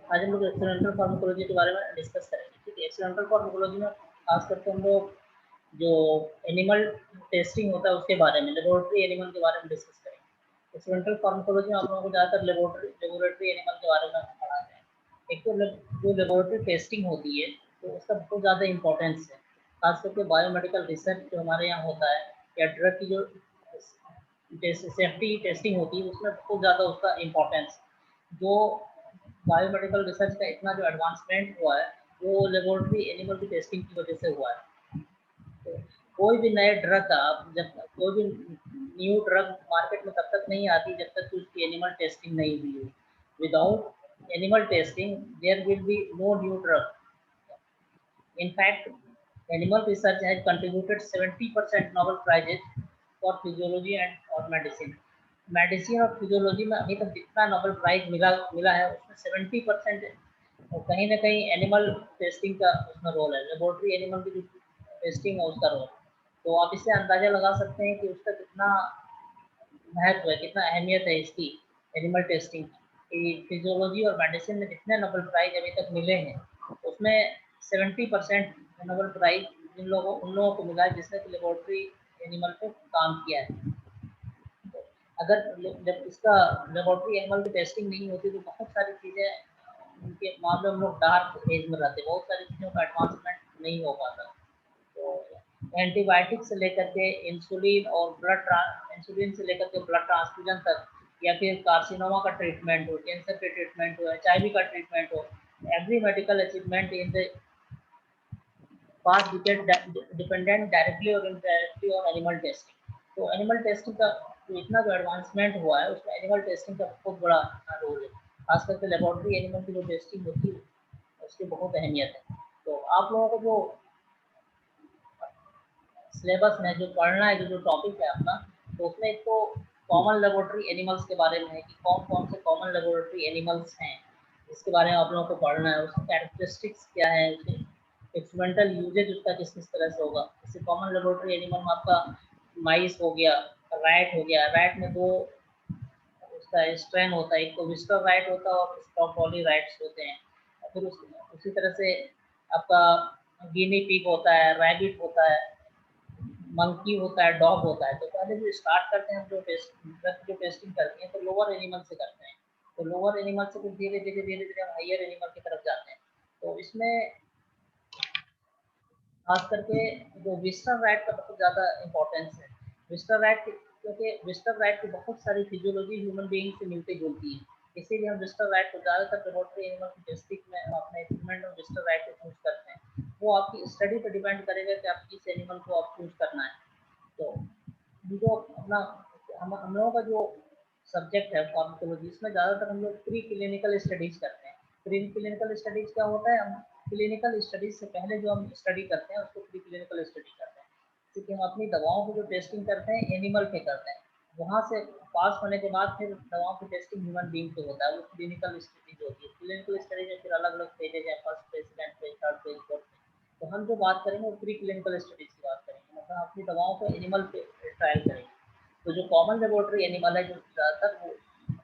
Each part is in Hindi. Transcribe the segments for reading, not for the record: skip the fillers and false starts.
आज हम लोग एक्सपेरिमेंटल फार्माकोलॉजी के बारे में डिस्कस करेंगे। ठीक है, एक्सपेरिमेंटल फार्माकोलॉजी में खास करके हम लोग जो एनिमल टेस्टिंग होता है उसके बारे में, लेबोरेटरी एनिमल के बारे में डिस्कस करेंगे। एक्सपेरिमेंटल फार्माकोलॉजी में आप लोगों को ज़्यादातर लेबोरेटरी एनिमल के बारे में पढ़ाते हैं। एक तो जो लेबोरेटरी टेस्टिंग होती है तो उसका बहुत ज़्यादा इंपॉर्टेंस है, खास करके बायोमेडिकल रिसर्च जो हमारे यहाँ होता है या ड्रग की जो सेफ्टी टेस्टिंग होती है उसमें बहुत ज़्यादा उसका इम्पोर्टेंस। जो बायोमेडिकल रिसर्च का इतना जो एडवांसमेंट हुआ है वो लेबोरेटरी एनिमल की टेस्टिंग की वजह से हुआ है। तो कोई भी नए ड्रग का जब कोई भी न्यू ड्रग मार्केट में तब तक नहीं आती जब तक कि उसकी एनिमल टेस्टिंग नहीं हुई हो। Without animal testing there will be no new drug. In fact, animal research has contributed 70% Nobel Prizes for physiology and or medicine. Medicine और फिजियोलॉजी में अभी तक जितना नोबेल प्राइज मिला मिला है उसमें 70% कहीं ना कहीं एनिमल टेस्टिंग का उसमें रोल है, लेबोरेटरी एनिमल की जो टेस्टिंग है उसका रोल। तो आप इससे अंदाजा लगा सकते हैं कि उसका कितना महत्व है, कितना अहमियत है इसकी एनिमल टेस्टिंग की। फिजियोलॉजी और मेडिसिन में जितने नोबेल प्राइज अभी तक मिले हैं उसमें 70% नोबेल प्राइज उन लोगों को मिला है जिसने लेबोरेटरी एनिमल पे काम किया है। अगर जब इसका लेबोरेटरी एनिमल की टेस्टिंग नहीं होती तो बहुत सारी चीज़ें उनके मामले में लोग डार्क एज में रहते, बहुत सारी चीज़ों का एडवांसमेंट नहीं हो पाता। तो एंटीबायोटिक से लेकर के इंसुलिन और इंसुलिन से लेकर के ब्लड ट्रांसफ्यूजन तक, या फिर कार्सिनोमा का ट्रीटमेंट हो, कैंसर के ट्रीटमेंट हो, एचआईवी का ट्रीटमेंट हो, every medical achievement in the past dependent directly और इनडायरेक्टली ऑन एनिमल टेस्टिंग। तो एनिमल टेस्टिंग का इतना जो एडवांसमेंट हुआ है उसमें एनिमल टेस्टिंग का बहुत बड़ा रोल है, खास करके लेबोरेटरी एनिमल की जो टेस्टिंग होती है उसकी बहुत अहमियत है। तो आप लोगों को जो सिलेबस में जो पढ़ना है, जो टॉपिक है अपना, तो उसमें एक तो कॉमन लेबोरेटरी एनिमल्स के बारे में है कि कौन कौन से कॉमन लेबोरेटरी एनिमल्स हैं, इसके बारे में आप लोगों को पढ़ना है। उसकी कैरेक्टरिस्टिक्स क्या है, उसके एक्सपेरिमेंटल यूजेज उसका किस किस तरह से होगा। जैसे कॉमन लेबोरेटरी एनिमल में आपका माइस हो गया, रैट हो गया। रैट में दो उसका स्ट्रेन होता है, एक तो विस्टर रैट होता है और स्टॉकहोल्म रैट्स होते हैं। फिर उसी तरह से आपका गिनी पिग होता है, रैबिट होता है, मंकी होता है, डॉग होता है। तो पहले जो स्टार्ट करते हैं हम जो टेस्टिंग करते हैं तो लोअर एनिमल से करते हैं। तो लोअर एनिमल से फिर धीरे धीरे हम हायर एनिमल की तरफ जाते हैं। तो इसमें खास करके जो विस्टर्न राइट का बहुत ज़्यादा इम्पोर्टेंस है। विस्टर्न राइट क्योंकि विस्टर्न राइट की बहुत सारी फिजियोलॉजी ह्यूमन बीइंग से मिलती जुलती है, इसीलिए हम विस्टर्न राइट को ज़्यादातर लेबोरेटरी एनिमल की टेस्टिंग में अपने एक्सपेरिमेंट में विस्टर्न राइट को चूज करते हैं। वो आपकी स्टडी पर डिपेंड करेगा कि आप किस एनिमल को आप चूज करना है। तो जो अपना हम लोगों का जो सब्जेक्ट है फार्माकोलॉजी, इसमें ज़्यादातर हम लोग प्री क्लिनिकल स्टडीज करते हैं। प्री क्लिनिकल स्टडीज क्या होता है, हम क्लिनिकल स्टडीज से पहले जो हम स्टडी करते हैं उसको प्री क्लिनिकल स्टडी करते हैं। क्योंकि हम अपनी दवाओं की जो टेस्टिंग करते हैं एनिमल पे करते हैं, वहाँ से पास होने के बाद फिर दवाओं की टेस्टिंग ह्यूमन बीइंग पे होता है, वो क्लिनिकल स्टडीज होती है। क्लिनिकल स्टडीज में फिर अलग अलग फेजेज हैं, first phase, second phase, third phase, fourth phase. तो हम जो बात करेंगे वो प्री क्लिनिकल स्टडीज की बात करेंगे, मतलब अपनी दवाओं को एनिमल पे ट्रायल करेंगे। तो जो कॉमन लेबोरेटरी एनिमल है जो ज़्यादातर वो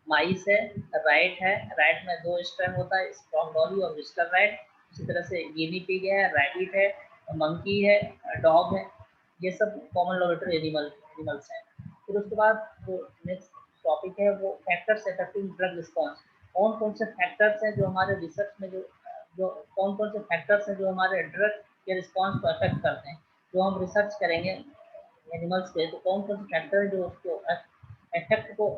माइस है, राइट है। राइट में दो स्ट्रैम होता है, स्ट्रॉन्ग डॉली और विस्टर राइट। इसी तरह से गिनी पिग है, रैबिट है, मंकी है, डॉग है। ये सब कॉमन लेबोरेटरी एनिमल्स हैं। फिर उसके बाद जो नेक्स्ट टॉपिक है वो फैक्टर्स अफेक्टिंग ड्रग रिस्पॉन्स। कौन कौन से फैक्टर्स हैं जो हमारे रिसर्च में जो कौन कौन से फैक्टर्स हैं जो हमारे ड्रग के रिस्पॉन्स को अफेक्ट करते हैं। जो हम रिसर्च करेंगे एनिमल्स पे तो कौन कौन से फैक्टर है जो उसको इफेक्ट को,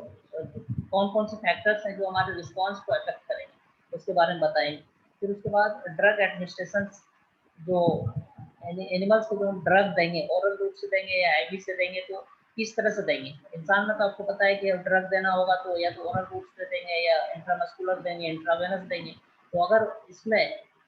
कौन कौन से फैक्टर्स हैं जो हमारे रिस्पॉन्स को अफेक्ट करेंगे उसके बारे में बताएंगे। फिर उसके बाद ड्रग एडमिनिस्ट्रेशन, जो एनिमल्स को जो हम ड्रग देंगे ओरल रूट से देंगे या आईवी से देंगे तो किस तरह से देंगे। इंसान में तो आपको पता है कि ड्रग देना होगा तो या तो ओरल रूट से देंगे या इंट्रामस्कुलर देंगे, इंट्रावेनस देंगे। तो अगर इसमें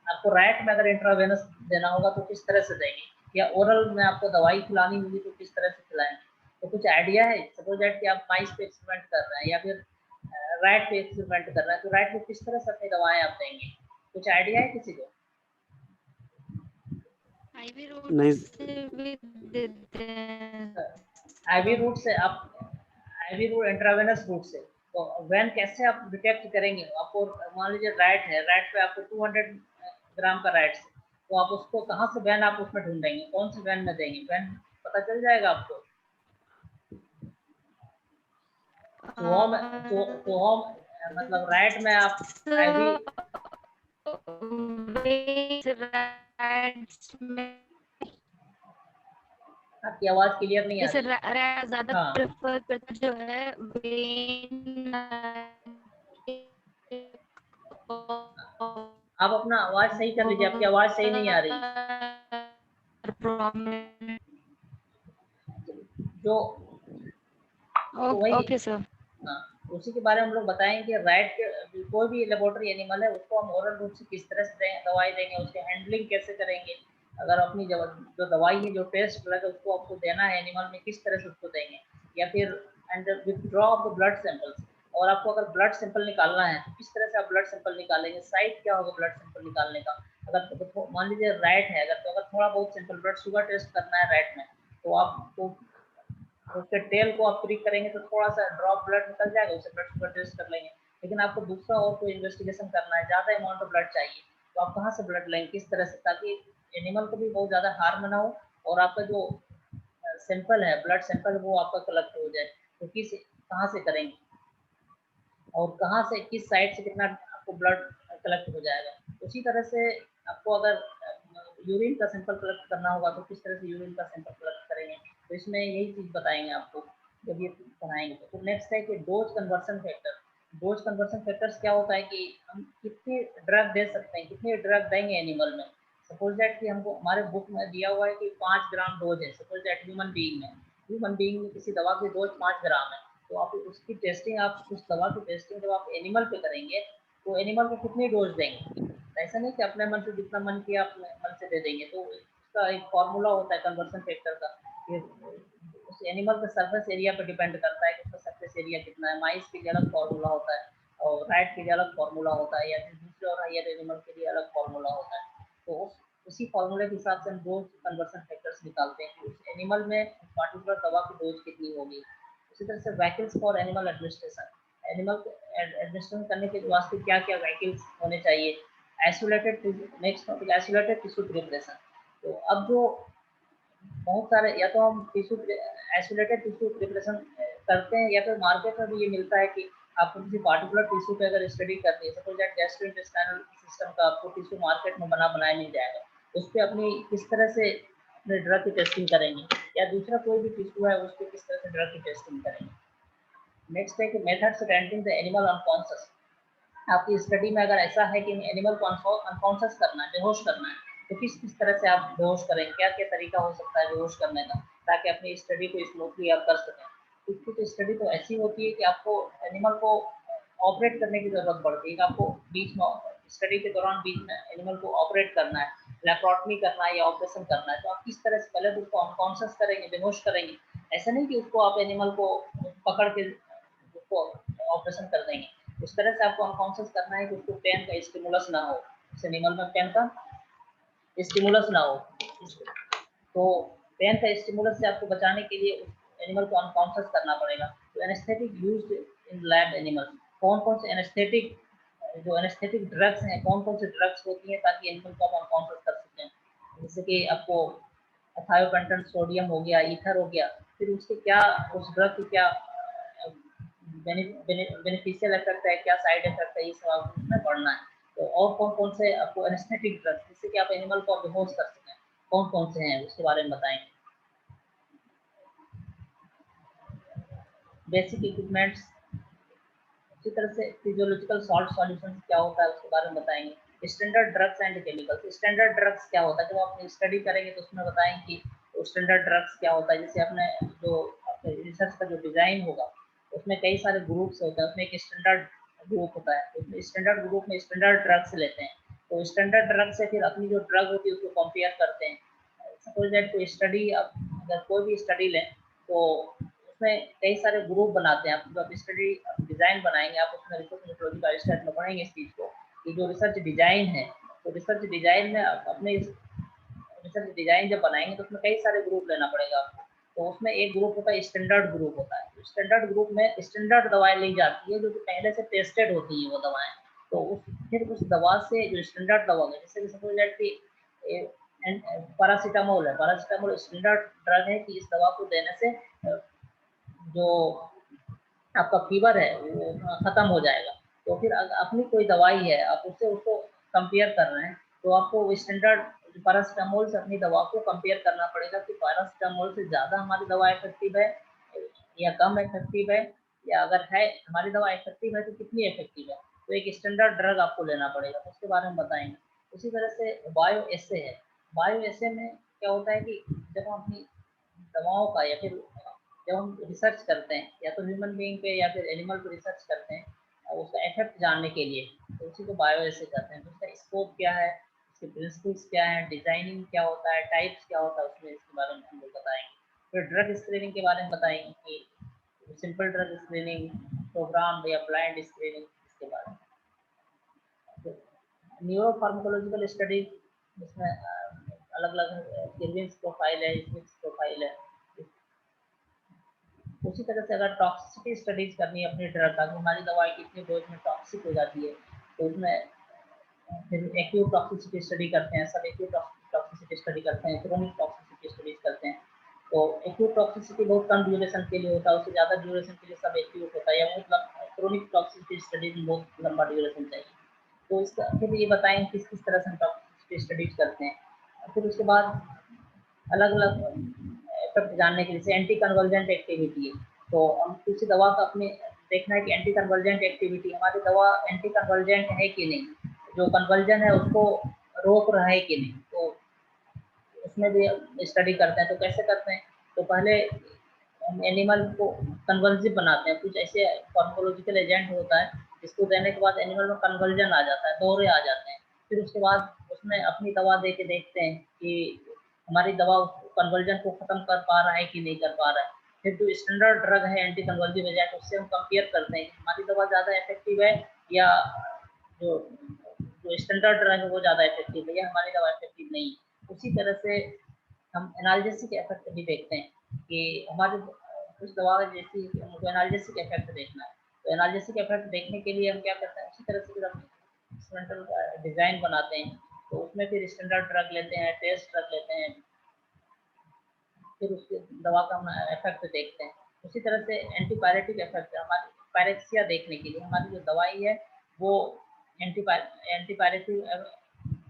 आपको रैट में अगर इंट्रावेनस देना होगा तो किस तरह से देंगे, या ओरल में आपको दवाई खिलानी होगी तो किस तरह से खिलाएंगे। तो कुछ आइडिया है, सपोज दैट कि आप माइस पे एक्सपेरिमेंट कर रहे हैं या फिर रैट पे एक्सपेरिमेंट कर रहे हैं, तो रैट को किस तरह से अपनी दवाएं आप देंगे, कुछ आइडिया है किसी को? आईवी रूट नहीं से भी देते हैं आईवी सब। रूट से आप, आईवी रूट इंट्रावेनस रूट से तो वैन कैसे आप डिटेक्ट करेंगे? आपको मान लीजिए रैट है, रैट पे आपको 200 ग्राम का रैट्स, तो आप उसको कहाँ से वैन आप उसमें ढूंढेंगे, कौन से वैन में देंगे? वैन पता चल जाएगा आपको। चूहों में चूहों मतलब रैट में आप आईवी। रैट्स में आपकी आवाज क्लियर नहीं आ जैसे रही है। ज्यादा हाँ, प्रेफर करता जो है वेन आप अपना आवाज सही कर लीजिए, आपकी आवाज सही नहीं आ रही। जो तो वही, ओके सर। हाँ, उसी के बारे में हम लोग बताएंगे कि रैट के कोई भी लेबोरेटरी एनिमल है उसको हम ओरल रूट से किस तरह से दवाई देंगे, उसकी हैंडलिंग कैसे करेंगे, अगर अपनी जो दवाई है, जो टेस्ट ड्रग है उसको आपको देना है एनिमल में, किस तरह से उसको देंगे, या फिर and withdraw of the blood samples. और आपको अगर ब्लड सैंपल निकालना है तो किस तरह से आप ब्लड सैंपल निकालेंगे, साइट क्या होगा ब्लड सैंपल निकालने का। अगर तो मान लीजिए रैट है, अगर तो अगर थोड़ा बहुत सैंपल ब्लड शुगर टेस्ट करना है रैट में, तो आपको उसके टेल को आप प्रिक करेंगे तो थोड़ा सा ड्रॉप ब्लड निकल जाएगा, उसे ब्लड शुगर टेस्ट कर लेंगे। लेकिन आपको दूसरा और कोई इन्वेस्टिगेशन करना है, ज़्यादा अमाउंट ऑफ ब्लड चाहिए, तो आप कहाँ से ब्लड लेंगे, किस तरह से, ताकि एनिमल को भी बहुत ज़्यादा हार्म ना हो, और आपका जो सैंपल है, ब्लड सैंपल, वो आपका कलेक्ट हो जाए। तो किस कहाँ से करेंगे, और कहाँ से किस साइड से कितना आपको ब्लड कलेक्ट हो जाएगा। उसी तरह से आपको अगर यूरिन का सैंपल कलेक्ट करना होगा तो किस तरह से यूरिन का सैंपल कलेक्ट करेंगे। तो इसमें यही चीज़ बताएंगे आपको जब ये पढ़ाएंगे। तो नेक्स्ट है कि dose conversion factor. Dose conversion factors क्या होता है कि हम कितनी ड्रग दे सकते हैं, कितनी ड्रग देंगे एनिमल में। सपोज दैट कि हमको हमारे बुक में दिया हुआ है कि 5 ग्राम डोज है, सपोज दैट ह्यूमन बीइंग में किसी दवा की डोज 5 ग्राम है। तो आप उसकी टेस्टिंग, आप उस दवा की टेस्टिंग जब आप एनिमल पे करेंगे तो एनिमल को कितनी डोज देंगे। ऐसा नहीं कि अपने मन से जितना मन किया अपने मन से दे देंगे। तो उसका एक फॉर्मूला होता है कन्वर्सन फैक्टर का, कि उस एनिमल के सरफेस एरिया पे डिपेंड करता है कि उसका सरफेस एरिया कितना है। माइस के लिए अलग फॉर्मूला होता है, और रैट के लिए अलग फॉर्मूला होता है, या फिर दूसरे और हायर एनिमल के लिए अलग फॉर्मूला होता है। तो उसी फॉर्मूले के हिसाब से हम डोज कन्वर्सन फैक्टर्स निकालते हैं कि उस एनिमल में पार्टिकुलर दवा की डोज कितनी होगी। उसी तरह से vehicles for animal administration, animal administration करने के वास्ते क्या क्या व्हीकल्स होने चाहिए। Isolated, next topic isolated tissue preparation. तो अब जो बहुत सारे, या तो हम टिश्यू आइसोलेटेड टिश्यू प्रिपरेशन करते हैं, या फिर मार्केट में भी ये मिलता है कि आपको किसी पार्टिकुलर टिश्यू पे अगर स्टडी करनी है, सपोज दैट गैस्ट्रोइंटेस्टाइनल सिस्टम का आपको टिश्यू मार्केट में बना बनाया मिल जाएगा, उस पर अपनी किस तरह से अपने ड्रग की टेस्टिंग करेंगे, या दूसरा कोई भी टिश्यू है उस पर किस तरह से ड्रग की टेस्टिंग करेंगे। नेक्स्ट है कि methods to rendering the animal unconscious. आपकी स्टडी में अगर ऐसा है कि एनिमल को अनकॉन्शियस करना है, बेहोश करना है, तो किस किस तरह से आप बेहोश करेंगे, क्या क्या तरीका हो सकता है बेहोश करने का, ताकि अपनी स्टडी को स्मूथली आप कर सकें। कुछ कुछ स्टडी तो ऐसी होती है कि आपको एनिमल को ऑपरेट करने की जरूरत पड़ती है, कि आपको बीच में स्टडी के दौरान बीच में एनिमल को ऑपरेट करना है, लेप्रोटमी करना है या ऑपरेशन करना है। तो आप किस तरह से पहले तो उसको अनकॉन्शियस करेंगे, बेहोश करेंगे। ऐसा नहीं कि उसको आप एनिमल को पकड़ के उसको ऑपरेशन कर देंगे। उस तरह से आपको अनकॉन्शियस करना है कि उसको पेन का स्टिमुलस ना हो, उस एनिमल में पेन का स्टिमुलस ना हो। तो पेन का स्टिमुलस से आपको बचाने के लिए उस एनिमल को अनकॉन्शियस करना पड़ेगा। तो anaesthetic used in lab animal, कौन कौन से एनेस्थेटिक, जो एनेस्थेटिक ड्रग्स हैं, कौन कौन से ड्रग्स होती हैं ताकि एनिमल को आप अनकॉन्शियस कर सकें। जैसे कि आपको थायोपेंटन सोडियम हो गया, ईथर हो गया, फिर उसके क्या, उस ड्रग की क्या बेनिफिशियल इफेक्ट है, क्या साइड इफेक्ट है, ये सब आपको उसमें पढ़ना है। तो और कौन कौन से आपको एनेस्थेटिक ड्रग्स जिससे कि आप एनिमल को बेहोश कर सकें, कौन कौन से हैं उसके बारे में बताएंगे। बेसिक इक्विपमेंट्स, उसी तरह से फिजियोलॉजिकल सॉल्ट सॉल्यूशन क्या होता है उसके बारे में बताएंगे। Standard drugs and chemicals, standard drugs क्या होता है, जब आप स्टडी करेंगे तो उसमें बताएंगे कि स्टैंडर्ड ड्रग्स क्या होता है। जैसे अपने जो रिसर्च का जो डिजाइन होगा उसमें कई सारे ग्रुप्स होते हैं, उसमें एक स्टैंडर्ड ग्रुप होता है, उसमें स्टैंडर्ड ग्रुप में स्टैंडर्ड ड्रग्स लेते हैं। तो स्टैंडर्ड ड्रग से फिर अपनी जो ड्रग होती है उसको कंपेयर करते हैं। सपोज दैट कोई स्टडी, अगर कोई भी स्टडी लें तो उसमें कई सारे ग्रुप बनाते हैं। आप जब स्टडी डिजाइन बनाएंगे, आप उसमें रिसर्च मेथोडोलॉजी का स्टार्ट में पढ़ेंगे इस चीज़ को, कि जो रिसर्च डिजाइन है, तो रिसर्च डिजाइन में अपने रिसर्च डिजाइन जब बनाएंगे तो उसमें कई सारे ग्रुप लेना पड़ेगा आपको। तो उसमें एक ग्रुप होता है, स्टैंडर्ड ग्रुप होता है। स्टैंडर्ड ग्रुप में स्टैंडर्ड दवाएं ली जाती है जो कि पहले से टेस्टेड होती हैं वो दवाएं। तो फिर उस दवा से जो स्टैंडर्ड दवा है, जैसे सपोज दैट कि पैरासीटामोल है, पैरासीटामोल स्टैंडर्ड ड्रग है कि इस दवा को देने से जो आपका फीवर है वो खत्म हो जाएगा। तो फिर अपनी कोई दवाई है, आप उससे उसको कंपेयर कर रहे हैं, तो आपको स्टैंडर्ड पैरासीटामोल से अपनी दवा को कंपेयर करना पड़ेगा कि पैरासीटामोल से ज़्यादा हमारी दवा इफेक्टिव है या कम इफेक्टिव है, या अगर है हमारी दवा इफेक्टिव है तो कितनी इफेक्टिव है। तो एक स्टैंडर्ड ड्रग आपको लेना पड़ेगा, तो उसके बारे में बताएंगे। उसी तरह से बायो एसे है। बायो एसे में क्या होता है कि जब हम अपनी दवाओं का या फिर जब हम रिसर्च करते हैं या तो ह्यूमन बीइंग पे या फिर एनिमल पे रिसर्च करते हैं उसका इफेक्ट जानने के लिए, तो उसी को बायो एसे कहते हैं। तो उसका स्कोप क्या है, उसके प्रिंसिपल्स क्या है, डिजाइनिंग क्या होता है, टाइप्स क्या होता है, उसमें इसके बारे में हम लोग बताएंगे। फिर ड्रग स्क्रीनिंग के बारे में बताएंगे कि सिंपल ड्रग स्क्रीनिंग, प्रोग्राम या ब्लाइंड स्क्रीनिंग, इसके बारे में। न्यूरो फार्माकोलॉजिकल स्टडीज, जिसमें अलग अलग किरविन्स प्रोफाइल है, स्मिथ प्रोफाइल है। उसी तरह से अगर टॉक्सिसिटी स्टडीज करनी है अपनी ड्रग का, हमारी दवाई कितनी डोज में टॉक्सिक हो जाती है, तो उसमें फिर एक्यूट टॉक्सिसिटी स्टडी करते हैं, सब एक्यूट टॉक्सिसिटी स्टडी करते हैं, क्रोनिक टॉक्सिसिटी स्टडीज करते हैं। तो एक्यूट टॉक्सिसिटी बहुत कम ड्यूरेशन के लिए होता है, उससे ज़्यादा ड्यूरेशन के लिए सब एक्यूट होता है, या बहुत क्रोनिक टॉक्सिसिटी स्टडीज में बहुत लंबा ड्यूरेशन चाहिए। तो इसका फिर ये बताएं किस किस तरह से हम टॉक्सिसिटी स्टडीज करते हैं। फिर उसके बाद अलग अलग इफेक्ट जानने के लिए एंटी कन्वर्जेंट एक्टिविटी है, तो हम किसी दवा का अपने देखना है कि एंटी कन्वर्जेंट एक्टिविटी हमारी दवा एंटी कन्वर्जेंट है कि नहीं, जो कन्वर्जन है उसको रोक रहा है कि नहीं, तो उसमें भी स्टडी करते हैं। तो कैसे करते हैं, तो पहले हम एनिमल को कन्वर्जिव बनाते हैं, कुछ ऐसे फार्माकोलॉजिकल एजेंट होता है जिसको देने के बाद एनिमल में कन्वर्जन आ जाता है, दौरे आ जाते हैं। फिर उसके बाद उसमें अपनी दवा दे के देखते हैं कि हमारी दवा कन्वर्जन को खत्म कर पा रहा है कि नहीं कर पा रहा है। फिर जो स्टैंडर्ड ड्रग है एंटी कन्वर्जिव एजेंट, उससे हम कंपेयर करते हैं कि हमारी दवा ज़्यादा इफेक्टिव है या जो जो स्टैंडर्ड ड्रग है वो ज़्यादा इफेक्टिव है या हमारी दवा इफेक्टिव नहीं है। उसी तरह से हम एनाल्जेसिक इफेक्ट भी देखते हैं कि हमारी कुछ दवा जैसी हमको एनाल्जेसिक इफेक्ट देखना है, तो एनाल्जेसिक इफेक्ट देखने के लिए हम क्या करते हैं, उसी तरह से फिर हम इंस्ट्रूमेंटल डिज़ाइन बनाते हैं। तो उसमें फिर स्टैंडर्ड ड्रग लेते हैं, टेस्ट ड्रग लेते हैं, फिर उसके दवा का हम इफेक्ट देखते हैं। उसी तरह से एंटीपायरेटिक इफेक्ट हमारी पायरेक्सिया देखने के लिए हमारी जो दवाई है वो एंटीपायरेटिक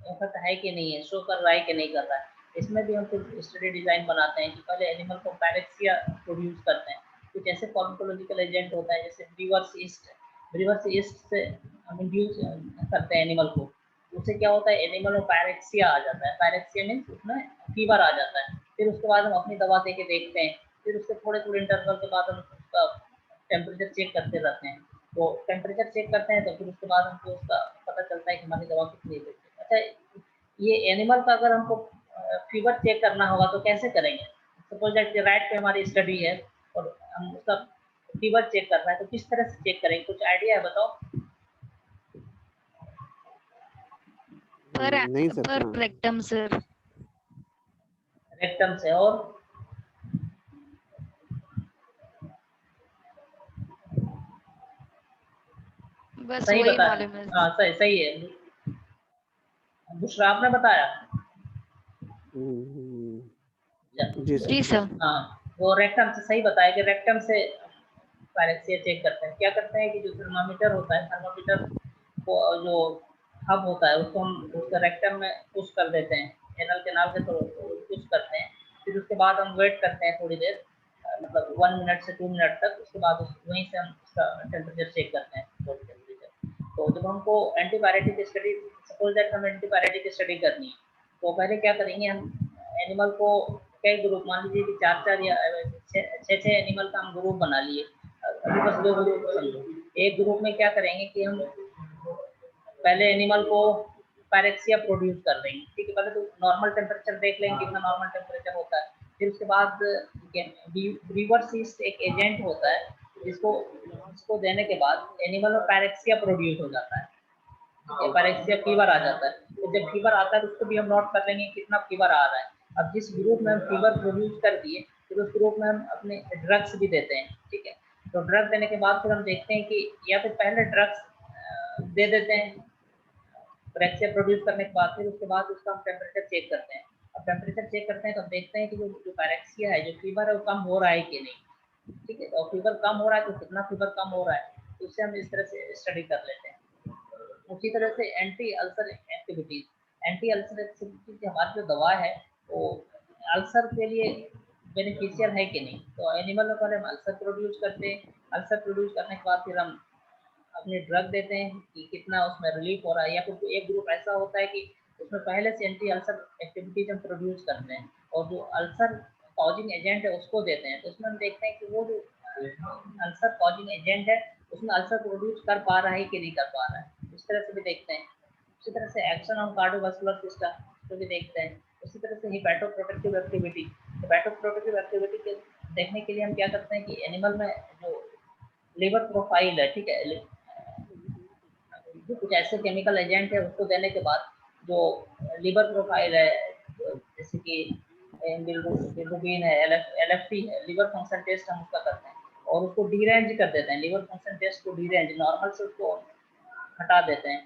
इफेक्ट है कि नहीं है, शो कर रहा है कि नहीं कर रहा है। इसमें भी हम फिर स्टडी डिज़ाइन बनाते हैं कि पहले एनिमल को पायरेक्सिया प्रोड्यूस करते हैं। कुछ ऐसे फार्माकोलॉजिकल एजेंट होता है जैसे ब्रीवर्स ईस्ट से हम इंड्यूस करते हैं एनिमल को, उससे क्या होता है एनिमल में पायरेक्सिया आ जाता है। पायरेक्सिया मीन्स उसमें फीवर आ जाता है। फिर उसके बाद हम अपनी दवा दे के देखते हैं, फिर उसके थोड़े थोड़े इंटरवल के बाद हम उसका टेम्परेचर चेक करते रहते हैं। तो टेम्परेचर चेक करते हैं तो फिर उसके बाद हमको उसका पता चलता है कि हमारी दवा कितनी इफेक्टिव। अच्छा, ये एनिमल का अगर हमको फीवर चेक करना होगा तो कैसे करेंगे? सपोज दैट रैट पे हमारी स्टडी है और हम उसका फीवर चेक करना है, तो किस तरह से चेक करेंगे, कुछ आइडिया है बताओ? नहीं सर, पर रेक्टम सर। रेक्टम से, और बस सही वही बता? मालूम है। हाँ सही सही है, बुशरा आपने बताया। जी सर। जी सर। हाँ, वो रेक्टम से सही बताया कि रेक्टम से पायरेक्सिया चेक करते हैं। क्या करते हैं कि जो थर्मामीटर होता है, थर्मामीटर को जो हब होता है उसको हम उसका रेक्टम में पुश कर देते हैं, एनल केनाल के थ्रू पुश करते हैं। फिर उसके बाद हम वेट करते हैं थोड़ी देर, मतलब 1 मिनट से 2 मिनट तक। उसके बाद वहीं से हम उसका टेम्परेचर चेक करते हैं, बॉडी टेम्परेचर। तो जब हमको एंटीबायोटिक स्टडी, सपोज दैट हमें एंटीबायोटिक स्टडी करनी है, तो पहले क्या करेंगे, हम एनिमल को कई ग्रुप, मान लीजिए कि 4 या 6 एनिमल का हम ग्रुप बना लिए। अभी बस 2 ग्रुप समझो। एक ग्रुप में क्या करेंगे कि हम पहले एनिमल को पायरेक्सिया प्रोड्यूस कर देंगे, ठीक है। पहले तो नॉर्मल टेम्परेचर देख लेंगे कितना नॉर्मल टेम्परेचर होता है। फिर उसके बाद ब्रीवर्स ईस्ट एक एजेंट होता है जिसको देने के बाद एनिमल में पायरेक्सिया प्रोड्यूस हो जाता है, पायरेक्सिया फीवर आ जाता है। तो जब फीवर आता है तो उसको भी हम नोट कर लेंगे कितना फीवर आ रहा है। अब जिस ग्रुप में हम फीवर प्रोड्यूस कर दिए फिर उस ग्रुप में हम अपने ड्रग्स भी देते हैं, ठीक है। तो ड्रग देने के बाद फिर हम देखते हैं कि या फिर पहले ड्रग्स दे देते हैं ब्रेक्सिया प्रोड्यूस करने के बाद, फिर उसके बाद उसका हम टेम्परेचर चेक करते हैं। अब टेम्परेचर चेक करते हैं तो देखते हैं कि जो पैरेक्सिया है, जो फीवर है, वो कम हो रहा है कि नहीं, ठीक है। और फीवर कम हो रहा है तो कितना फीवर कम हो रहा है, तो उससे हम इस तरह से स्टडी कर लेते हैं। उसी तरह से anti ulcer activities, anti ulcer activities की हमारी जो दवा है वो अल्सर के लिए बेनिफिशियल है कि नहीं। तो एनिमल में पहले हम अल्सर प्रोड्यूस करते हैं, अल्सर प्रोड्यूस करने के बाद फिर हम अपनी ड्रग देते हैं कि कितना उसमें रिलीफ हो रहा है, या फिर एक ग्रुप ऐसा होता है कि उसमें पहले से एंटी अल्सर एक्टिविटीज हम प्रोड्यूस करते हैं और जो अल्सर कॉजिंग एजेंट है उसको देते हैं। तो उसमें हम देखते हैं कि वो जो अल्सर कॉजिंग एजेंट है उसमें अल्सर प्रोड्यूस कर पा रहा है कि नहीं कर पा रहा है, इस तरह से भी देखते हैं। उसी तरह से एक्शन ऑन कार्डियोवास्कुलर सिस्टम को भी देखते हैं। उसी तरह से हिपैटोप्रोटेक्टिव एक्टिविटी, हिपैटोप्रोटेक्टिव एक्टिविटी के देखने के लिए हम क्या करते हैं कि एनिमल में जो लिवर प्रोफाइल है, ठीक है, जो कुछ ऐसे केमिकल एजेंट है उसको देने के बाद जो लिवर प्रोफाइल है, जैसे कि बिल्रुबिन है, एलएफटी है, लिवर फंक्शन टेस्ट हम उसका करते हैं और उसको डीरेंज कर देते हैं। लिवर फंक्शन टेस्ट को डीरेंज, नॉर्मल से उसको हटा देते हैं।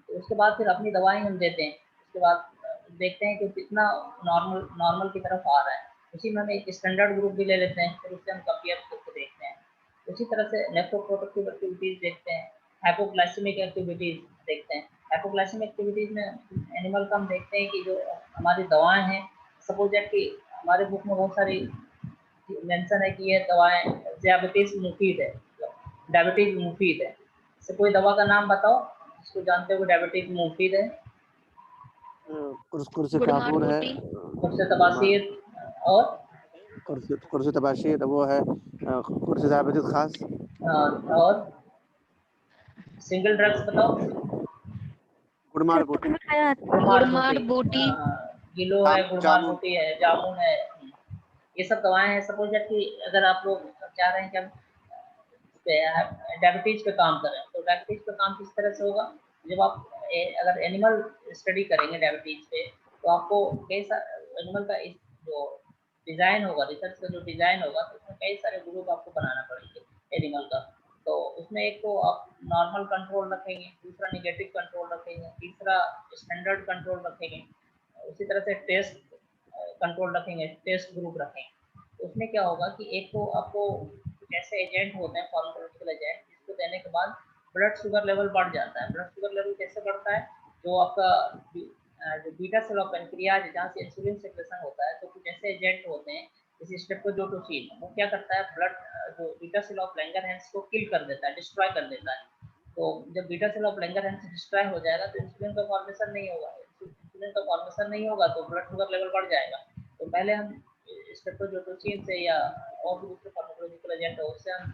तो उसके बाद फिर अपनी दवाएं हम देते हैं। उसके बाद देखते हैं कि कितना नॉर्मल नॉर्मल की तरफ आ रहा है। उसी में हम एक स्टैंडर्ड ग्रुप भी ले लेते हैं, फिर उससे हम कंपेयर करके देखते हैं। उसी तरह से नेफ्रोप्रोटेक्टिव एक्टिविटीज देखते हैं, हाइपोग्लाइसेमिक एक्टिविटीज देखते हैं। हाइपोग्लाइसेमिक एक्टिविटीज में एनिमल का हम देखते हैं कि जो हमारी दवाएं हैं, सपोज दैट कि हमारे बुक में बहुत सारी मेंशन है कि ये दवाएं डायबिटीज मुफीद है, डायबिटीज मुफीद है। से कोई दवा का नाम बताओ जिसको जानते हो डायबिटीज मुफीद है। कुर्सी गुड़मार काबूर है, बूटी। कुर्से तबासीर और कुर्सी तबाशीर वो है, कुर्सी डायबिटीज खास, और सिंगल ड्रग्स बताओ। गुड़मार बूटी, गुड़मार गुड़मार बूटी, बूटी। गिलो है, गुड़मार जामुन। बूटी है, जामुन है। ये सब दवाएं हैं। सपोज दैट कि अगर आप लोग चाह रहे हैं कि हम डायबिटीज पे काम करें, तो डायबिटीज पे काम किस तरह से होगा, जब आप अगर एनिमल स्टडी करेंगे डायबिटीज पे, तो आपको कई सारे एनिमल का जो डिजाइन होगा, रिसर्च का जो डिजाइन होगा, तो उसमें कई सारे ग्रुप आपको बनाना पड़ेंगे एनिमल का। तो उसमें एक तो आप नॉर्मल कंट्रोल रखेंगे, दूसरा निगेटिव कंट्रोल रखेंगे, तीसरा स्टैंडर्ड कंट्रोल रखेंगे, उसी तरह से टेस्ट कंट्रोल रखेंगे, टेस्ट ग्रुप रखेंगे। तो उसमें क्या होगा कि एक तो आपको कुछ ऐसे एजेंट होते हैं, फार्मास्यूटिकल एजेंट, जिसको देने के बाद ब्लड शुगर लेवल बढ़ जाता है। ब्लड शुगर लेवल कैसे बढ़ता है, जो आपका जो बीटा सेल ऑफ पेनक्रियाज है, जहाँ से इंसुलिन सेक्रेशन होता है, तो कुछ ऐसे एजेंट होते हैं जैसे स्ट्रेप्टोजोटोसिन, वो क्या करता है, ब्लड जो बीटा सेल ऑफ लैंगरहैंस को किल कर देता है, डिस्ट्रॉय कर देता है। तो जब beta cell of Langerhans destroy हो जाएगा तो इंसुलिन का फॉर्मेशन नहीं होगा, इंसुलिन का फॉर्मेशन नहीं होगा तो ब्लड शुगर लेवल बढ़ जाएगा। तो पहले हम स्ट्रेप्टोजोटोसिन से या और भी दूसरे फार्माकोलॉजिकल एजेंट है उससे हम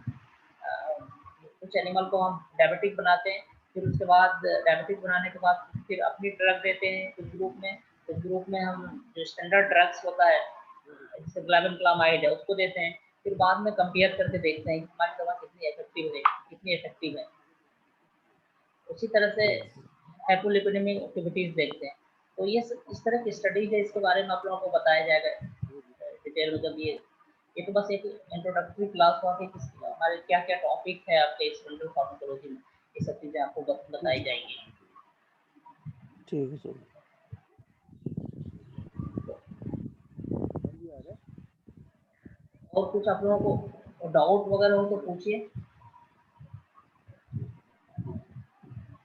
कुछ एनिमल को हम डायबिटिक बनाते हैं। फिर उसके बाद डायबिटिक बनाने के बाद फिर अपनी ड्रग देते हैं उस ग्रुप में। उस ग्रुप में हम जो स्टैंडर्ड ड्रग्स होता है जैसे ग्लावेनक्लामाइड है उसको देते हैं। फिर बाद में कंपेयर करके देखते हैं कि हमारी दवा कितनी इफेक्टिव है, कितनी इफेक्टिव है। उसी तरह से हाइपोलिपिडेमिक एक्टिविटीज देखते हैं। तो ये इस तरह की स्टडीज है, इसके बारे में आप लोगों को बताया जाएगा डिटेल में। जब ये तो बस एक इंट्रोडक्टरी क्लास हुआ कि हमारे क्या क्या टॉपिक है आपके एक्सपेरिमेंटल फार्माकोलॉजी में, ये सब चीज़ें आपको बताई जाएंगी। ठीक है सर। और कुछ आप लोगों को डाउट वगैरह हो तो पूछिए।